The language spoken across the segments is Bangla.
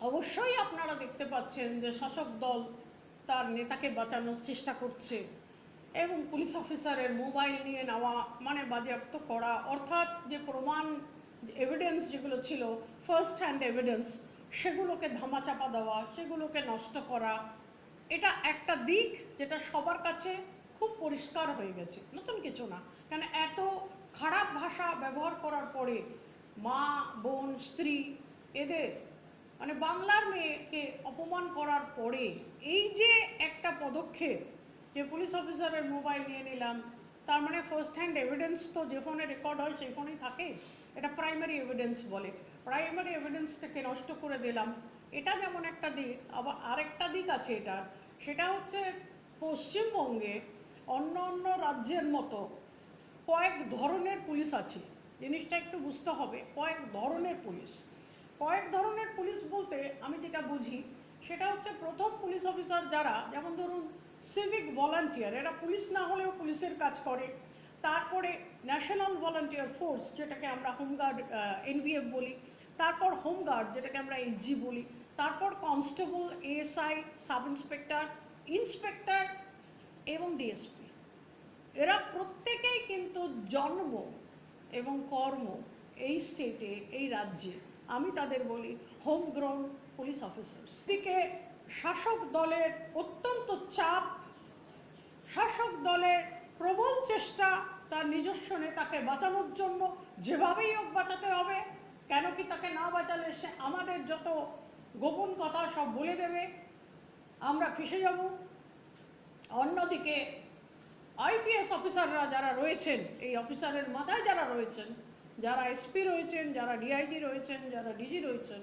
অবশ্যই আপনারা দেখতে পাচ্ছেন যে শাসক দল তার নেতাকে বাঁচানোর চেষ্টা করছে এবং পুলিশ অফিসারের মোবাইল নিয়ে নেওয়া মানে বাজেয়াপ্ত করা, অর্থাৎ যে প্রমাণ এভিডেন্স যেগুলো ছিল ফার্স্ট হ্যান্ড এভিডেন্স সেগুলোকে ধামাচাপা দেওয়া, সেগুলোকে নষ্ট করা। এটা একটা দিক যেটা সবার কাছে খুব পরিষ্কার হয়ে গেছে, নতুন কিছু না। কেন এত খারাপ ভাষা ব্যবহার করার পরে মা, বোন, স্ত্রী এদের মানে বাংলার মেয়েকে অপমান করার পরে এই যে একটা পদক্ষেপ যে পুলিশ অফিসারের মোবাইল নিয়ে নিলাম, তার মানে ফার্স্ট হ্যান্ড এভিডেন্স তো যে ফোনে রেকর্ড হয় সেই ফোনেই থাকে, এটা প্রাইমারি এভিডেন্স বলে। প্রাইমারি এভিডেন্সটাকে নষ্ট করে দিলাম, এটা যেমন একটা দিক। আবার আরেকটা দিক আছে এটার, সেটা হচ্ছে পশ্চিমবঙ্গে অন্য অন্য রাজ্যের মতো কয়েক ধরনের পুলিশ আছে। জিনিসটা একটু বুঝতে হবে, কয়েক ধরনের পুলিশ। কয়েক ধরনের পুলিশ বলতে আমি যেটা বুঝি সেটা হচ্ছে, প্রথম পুলিশ অফিসার যারা, যেমন ধরুন সিভিক ভলান্টিয়ার, এরা পুলিশ না হলেও পুলিশের কাজ করে। তারপরে ন্যাশনাল ভলান্টিয়ার ফোর্স, যেটাকে আমরা হোমগার্ড এনভিএফ বলি। তারপর হোমগার্ড, যেটাকে আমরা এসজি বলি। তারপর constable, ASI, sub inspector, inspector এবং ডিএসপি। এরা প্রত্যেকেই কিন্তু জন্ম এবং কর্ম এই স্টেটে, এই রাজ্যে। আমি তাদের বলি হোম গ্রাউন্ড পুলিশ অফিসার্স। দিকে শাসক দলের অত্যন্ত চাপ, শাসক দলের প্রবল চেষ্টা তার নিজস্ব নেতাকে বাঁচানোর জন্য, যেভাবেই হোক বাঁচাতে হবে। কেন কি তাকে না বাঁচালে সে আমাদের যত গোপন কথা সব বলে দেবে, আমরা ফেঁসে যাব। অন্যদিকে আইপিএস অফিসাররা যারা রয়েছেন, এই অফিসারের মাথায় যারা রয়েছেন, যারা এসপি রয়েছেন, যারা ডিআইজি রয়েছেন, যারা ডিজি রয়েছেন,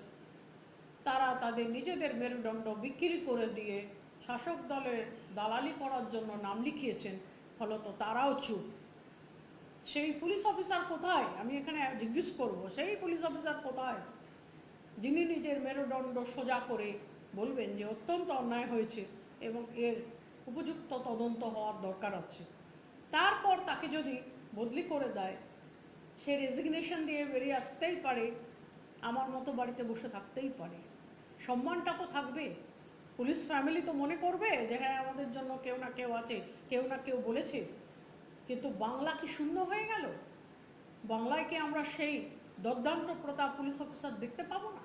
তারা তাদের নিজেদের মেরুদণ্ড বিক্রি করে দিয়ে শাসক দলের দালালি করার জন্য নাম লিখিয়েছেন। ফলত তারাও চুপ। সেই পুলিশ অফিসার কোথায়, আমি এখানে জিজ্ঞেস করব, সেই পুলিশ অফিসার কোথায় যিনি নিজের মেরুদণ্ড সোজা করে বলবেন যে অত্যন্ত অন্যায় হয়েছে এবং এর উপযুক্ত তদন্ত হওয়ার দরকার আছে। তারপর তাকে যদি বদলি করে দেয়, সে রেজিগনেশন দিয়ে বেরিয়ে আসতেই পারে, আমার মতো বাড়িতে বসে থাকতেই পারে। সম্মানটা তো থাকবে। পুলিশ ফ্যামিলি তো মনে করবে যে হ্যাঁ, আমাদের জন্য কেউ না কেউ আছে, কেউ না কেউ বলেছে। কিন্তু বাংলা কি শূন্য হয়ে গেল? বাংলায় কি আমরা সেই দুর্দান্ত প্রতাপ পুলিশ অফিসার দেখতে পাবো না?